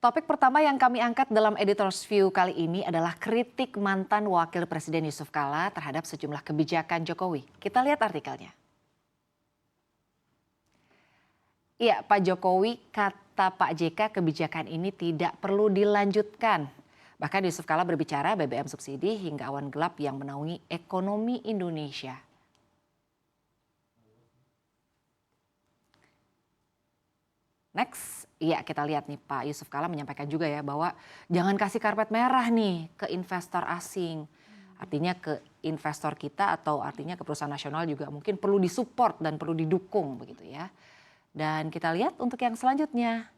Topik pertama yang kami angkat dalam Editor's View kali ini adalah kritik mantan Wakil Presiden Yusuf Kala terhadap sejumlah kebijakan Jokowi. Kita lihat artikelnya. Iya, Pak Jokowi, kata Pak JK, kebijakan ini tidak perlu dilanjutkan. Bahkan Yusuf Kala berbicara BBM subsidi hingga awan gelap yang menaungi ekonomi Indonesia. Next, iya kita lihat nih Pak Yusuf Kala menyampaikan juga ya bahwa jangan kasih karpet merah nih ke investor asing. Artinya ke investor kita atau artinya ke perusahaan nasional juga mungkin perlu disupport dan perlu didukung begitu ya. Dan kita lihat untuk yang selanjutnya.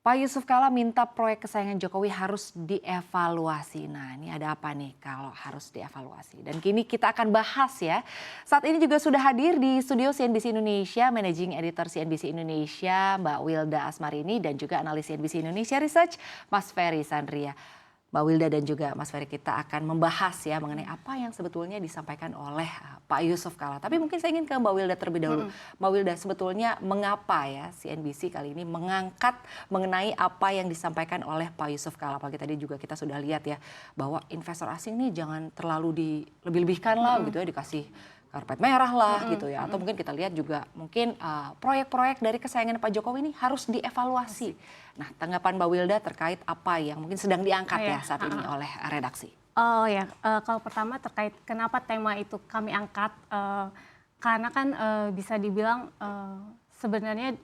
Pak Yusuf Kala minta proyek kesayangan Jokowi harus dievaluasi. Nah ini ada apa nih kalau harus dievaluasi? Dan kini kita akan bahas ya. Saat ini juga sudah hadir di studio CNBC Indonesia, Managing Editor CNBC Indonesia, Mbak Wilda Asmarini dan juga analis CNBC Indonesia Research, Mas Ferry Sandria. Mbak Wilda dan juga Mas Ferry kita akan membahas ya mengenai apa yang sebetulnya disampaikan oleh Pak Yusuf Kala. Tapi mungkin saya ingin ke Mbak Wilda terlebih dahulu. Mbak Wilda, sebetulnya mengapa ya CNBC kali ini mengangkat mengenai apa yang disampaikan oleh Pak Yusuf Kala? Apalagi tadi juga kita sudah lihat ya bahwa investor asing nih jangan terlalu dilebih-lebihkan lah gitu ya, dikasih karpet merah lah gitu ya. Atau mungkin kita lihat juga mungkin proyek-proyek dari kesayangan Pak Jokowi ini harus dievaluasi. Nah tanggapan Mbak Wilda terkait apa yang mungkin sedang diangkat ya saat ini oleh redaksi. Oh ya, kalau pertama terkait kenapa tema itu kami angkat, karena kan bisa dibilang sebenarnya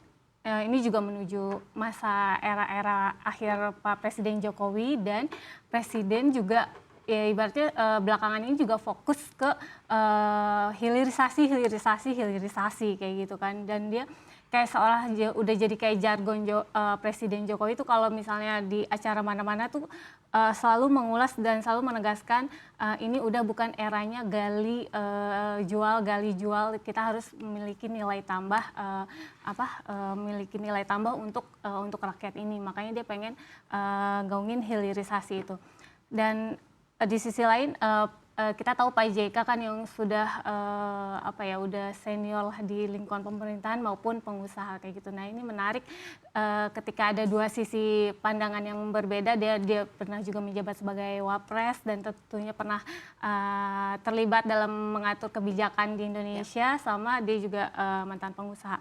ini juga menuju masa era-era akhir Pak Presiden Jokowi dan Presiden juga ya ibaratnya belakangan ini juga fokus ke hilirisasi kayak gitu kan, dan dia kayak seolah udah jadi kayak jargon Presiden Jokowi itu kalau misalnya di acara mana-mana tuh selalu mengulas dan selalu menegaskan ini udah bukan eranya gali jual, kita harus memiliki nilai tambah memiliki nilai tambah untuk rakyat ini, makanya dia pengen gaungin hilirisasi itu. Dan di sisi lain kita tahu Pak JK kan yang sudah udah senior di lingkungan pemerintahan maupun pengusaha kayak gitu. Nah ini menarik ketika ada dua sisi pandangan yang berbeda. Dia pernah juga menjabat sebagai Wapres dan tentunya pernah terlibat dalam mengatur kebijakan di Indonesia, sama dia juga mantan pengusaha.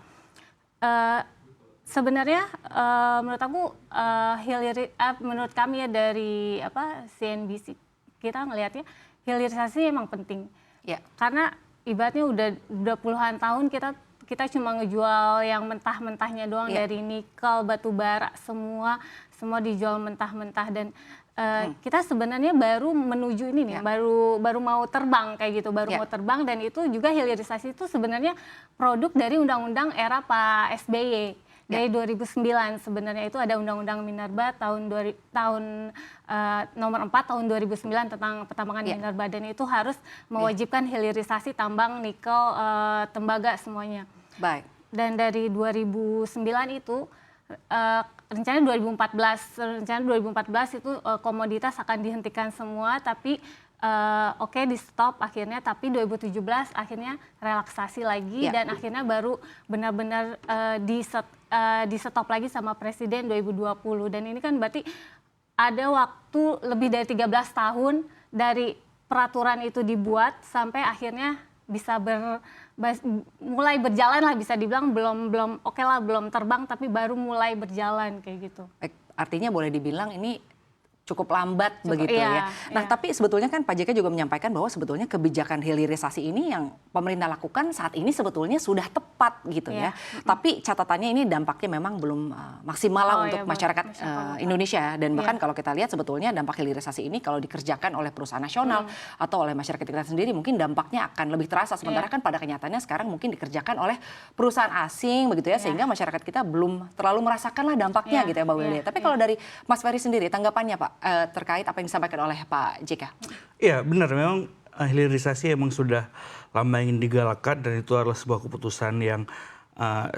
Sebenarnya menurut aku menurut kami ya dari CNBC kita ngelihatnya hilirisasi emang penting ya, karena ibaratnya udah puluhan tahun kita cuma ngejual yang mentah-mentahnya doang dari nikel, batu bara, semua dijual mentah-mentah, dan kita sebenarnya baru menuju ini nih, baru mau terbang kayak gitu, mau terbang, dan itu juga hilirisasi itu sebenarnya produk dari undang-undang era Pak SBY. Dari 2009 sebenarnya itu ada Undang-Undang Minerba nomor 4 tahun 2009 tentang pertambangan minerba, dan itu harus mewajibkan hilirisasi tambang, nikel, tembaga semuanya. Baik. Dan dari 2009 itu rencana 2014 itu komoditas akan dihentikan semua, tapi di stop akhirnya, tapi 2017 akhirnya relaksasi lagi dan akhirnya baru benar-benar di stop lagi sama Presiden 2020, dan ini kan berarti ada waktu lebih dari 13 tahun dari peraturan itu dibuat sampai akhirnya bisa mulai berjalan lah, bisa dibilang belum terbang tapi baru mulai berjalan kayak gitu. Artinya boleh dibilang ini cukup lambat begitu ya. Nah tapi sebetulnya kan Pak JK juga menyampaikan bahwa sebetulnya kebijakan hilirisasi ini yang pemerintah lakukan saat ini sebetulnya sudah tepat gitu ya. Tapi catatannya ini dampaknya memang belum maksimal lah untuk masyarakat Indonesia. Dan bahkan kalau kita lihat sebetulnya dampak hilirisasi ini kalau dikerjakan oleh perusahaan nasional atau oleh masyarakat kita sendiri mungkin dampaknya akan lebih terasa. Sementara kan pada kenyataannya sekarang mungkin dikerjakan oleh perusahaan asing begitu ya, sehingga masyarakat kita belum terlalu merasakan lah dampaknya gitu ya Mbak Wilda. Tapi kalau dari Mas Ferry sendiri tanggapannya Pak terkait apa yang disampaikan oleh Pak JK? Iya benar, memang hilirisasi emang sudah lama ingin digalakkan, dan itu adalah sebuah keputusan yang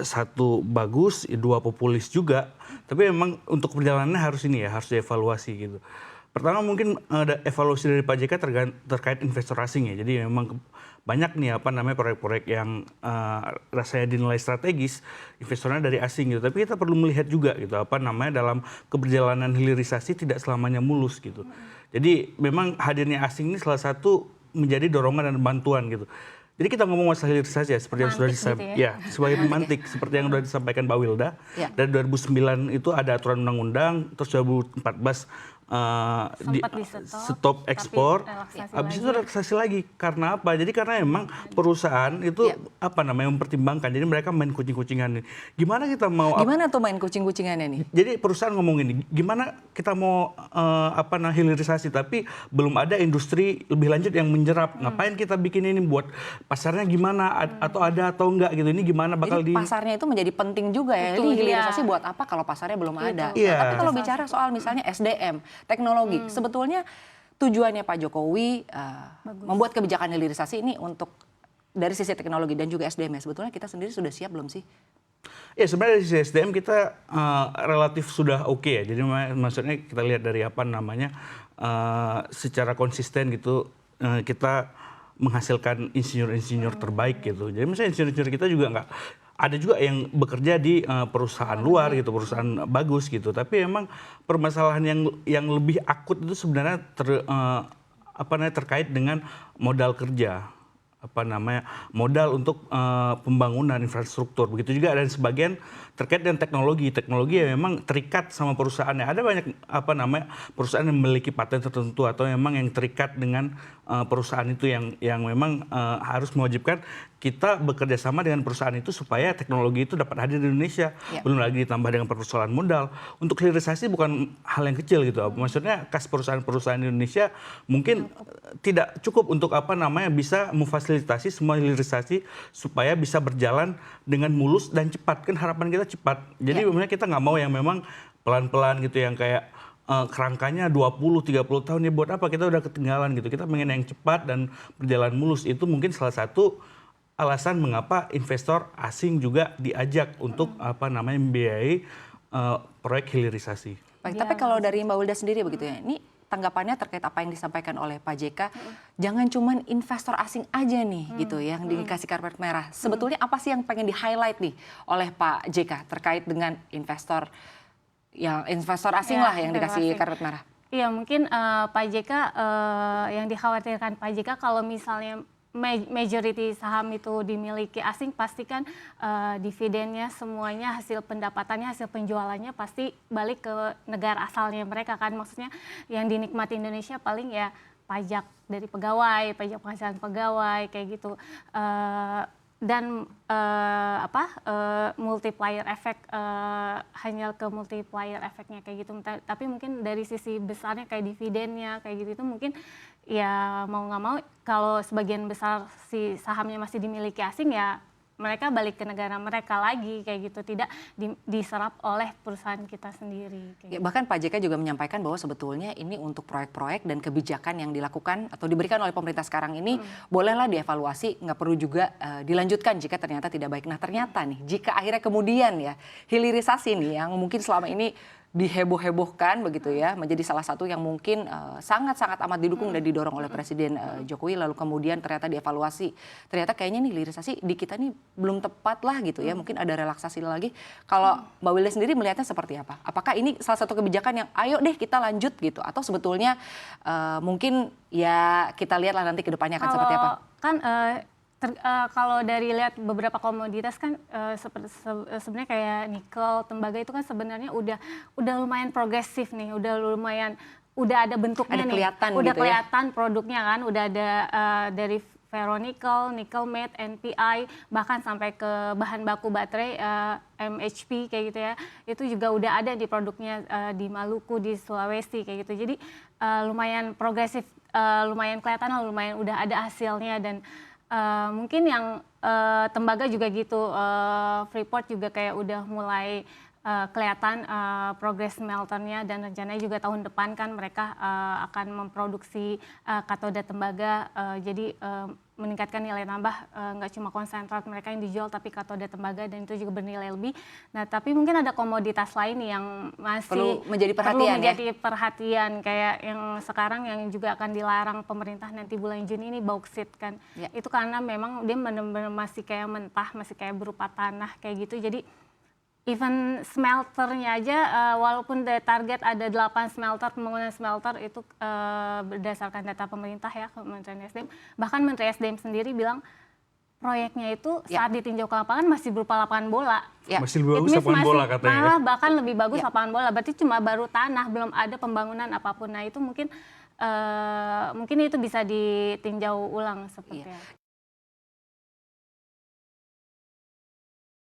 satu bagus, dua populis juga. Tapi memang untuk perjalanannya harus harus dievaluasi gitu. Pertama mungkin ada evaluasi dari Pak JK terkait investor asing ya. Jadi memang banyak nih proyek-proyek yang rasanya dinilai strategis investornya dari asing gitu. Tapi kita perlu melihat juga gitu dalam keberjalanan hilirisasi tidak selamanya mulus gitu. Jadi memang hadirnya asing ini salah satu menjadi dorongan dan bantuan gitu. Jadi kita ngomong masalah hilirisasi ya, seperti yang sudah disampaikan, ya, sebagai pemantik, seperti yang sudah disampaikan Mbak Wilda. Dari 2009 itu ada aturan undang-undang, terus 2014 stop ekspor, habis itu relaksasi lagi. Karena apa? Jadi karena memang perusahaan itu mempertimbangkan, jadi mereka main kucing-kucingan. Gimana kita mau? Gimana tuh main kucing-kucingannya nih? Jadi perusahaan ngomong ini, gimana kita mau hilirisasi, tapi belum ada industri lebih lanjut yang menjerap. Ngapain kita bikin ini, buat pasarnya gimana, atau ada atau enggak gitu? Ini gimana bakal jadi pasarnya itu menjadi penting juga ya. Jadi hilirisasi buat apa kalau pasarnya belum ada? Tapi kalau bicara soal misalnya SDM, teknologi, sebetulnya tujuannya Pak Jokowi membuat kebijakan hilirisasi ini untuk dari sisi teknologi dan juga SDM, sebetulnya kita sendiri sudah siap belum sih? Ya sebenarnya dari sisi SDM kita relatif sudah oke ya. Jadi maksudnya kita lihat dari secara konsisten gitu kita menghasilkan insinyur-insinyur terbaik gitu. Jadi misalnya insinyur kita juga nggak ada juga yang bekerja di perusahaan luar gitu, perusahaan bagus gitu. Tapi memang permasalahan yang lebih akut itu sebenarnya terkait dengan modal kerja, modal untuk pembangunan infrastruktur. Begitu juga ada sebagian terkait dengan teknologi yang memang terikat sama perusahaannya. Ada banyak perusahaan yang memiliki paten tertentu atau memang yang terikat dengan perusahaan itu yang memang harus mewajibkan kita bekerja sama dengan perusahaan itu supaya teknologi itu dapat hadir di Indonesia. Belum lagi ditambah dengan persoalan modal. Untuk hilirisasi bukan hal yang kecil gitu. Maksudnya kas perusahaan-perusahaan di Indonesia mungkin tidak cukup untuk bisa memfasilitasi semua hilirisasi supaya bisa berjalan dengan mulus dan cepat. Kan harapan kita cepat. Jadi sebenarnya kita nggak mau yang memang pelan-pelan gitu, yang kayak kerangkanya 20-30 tahun, ya buat apa, kita udah ketinggalan gitu. Kita pengen yang cepat dan berjalan mulus. Itu mungkin salah satu alasan mengapa investor asing juga diajak untuk membiayai proyek hilirisasi. Baik, tapi kalau dari Mbak Wilda sendiri begitu ya, ini tanggapannya terkait apa yang disampaikan oleh Pak JK, jangan cuman investor asing aja nih gitu yang dikasih karpet merah. Sebetulnya apa sih yang pengen di-highlight nih oleh Pak JK terkait dengan investor asing lah yang dikasih karpet merah? Iya, mungkin Pak JK yang dikhawatirkan Pak JK kalau misalnya majority saham itu dimiliki asing, pastikan dividennya semuanya, hasil pendapatannya, hasil penjualannya pasti balik ke negara asalnya mereka kan. Maksudnya yang dinikmati Indonesia paling ya pajak dari pegawai, pajak penghasilan pegawai kayak gitu. Dan multiplier effect, hanya ke multiplier efeknya kayak gitu. Tapi mungkin dari sisi besarnya kayak dividennya kayak gitu itu mungkin ya mau nggak mau kalau sebagian besar si sahamnya masih dimiliki asing ya mereka balik ke negara mereka lagi kayak gitu, tidak diserap oleh perusahaan kita sendiri. Ya, bahkan Pak JK juga menyampaikan bahwa sebetulnya ini untuk proyek-proyek dan kebijakan yang dilakukan atau diberikan oleh pemerintah sekarang ini bolehlah dievaluasi, nggak perlu juga dilanjutkan jika ternyata tidak baik. Nah ternyata nih jika akhirnya kemudian ya hilirisasi nih yang mungkin selama ini diheboh-hebohkan begitu ya, menjadi salah satu yang mungkin sangat-sangat amat didukung dan didorong oleh Presiden Jokowi, lalu kemudian ternyata dievaluasi, ternyata kayaknya nih hilirisasi di kita nih belum tepat lah gitu ya, mungkin ada relaksasi lagi. Kalau Mbak Wilda sendiri melihatnya seperti apa? Apakah ini salah satu kebijakan yang ayo deh kita lanjut gitu, atau sebetulnya mungkin ya kita lihatlah nanti ke depannya akan seperti apa? Kan kalau dari lihat beberapa komoditas kan sebenarnya kayak nikel, tembaga itu kan sebenarnya udah lumayan progresif nih, udah ada bentuknya nih, udah gitu kelihatan ya? Produknya kan, udah ada dari ferronikel, nickel matte, NPI, bahkan sampai ke bahan baku baterai MHP kayak gitu ya, itu juga udah ada di produknya di Maluku, di Sulawesi kayak gitu. Jadi lumayan progresif, lumayan kelihatan, lumayan udah ada hasilnya. Dan mungkin yang tembaga juga gitu, Freeport juga kayak udah mulai kelihatan progres smelternya, dan rencananya juga tahun depan kan mereka akan memproduksi katoda tembaga. Jadi meningkatkan nilai tambah, nggak cuma konsentrat mereka yang dijual tapi katoda tembaga dan itu juga bernilai lebih. Nah tapi mungkin ada komoditas lain yang masih Perlu menjadi perhatian perhatian kayak yang sekarang yang juga akan dilarang pemerintah nanti bulan Juni ini bauksit kan. Ya. Itu karena memang dia benar-benar masih kayak mentah, masih kayak berupa tanah kayak gitu. Jadi even smelternya aja, walaupun target ada 8 smelter, pembangunan smelter itu berdasarkan data pemerintah ya, Kementerian SDM. Bahkan Menteri SDM sendiri bilang proyeknya itu saat ditinjau ke lapangan masih berupa lapangan bola. Ya. Masih lebih bagus lapangan bola katanya. Malah bahkan lebih bagus lapangan bola, berarti cuma baru tanah, belum ada pembangunan apapun. Nah itu mungkin itu bisa ditinjau ulang seperti itu.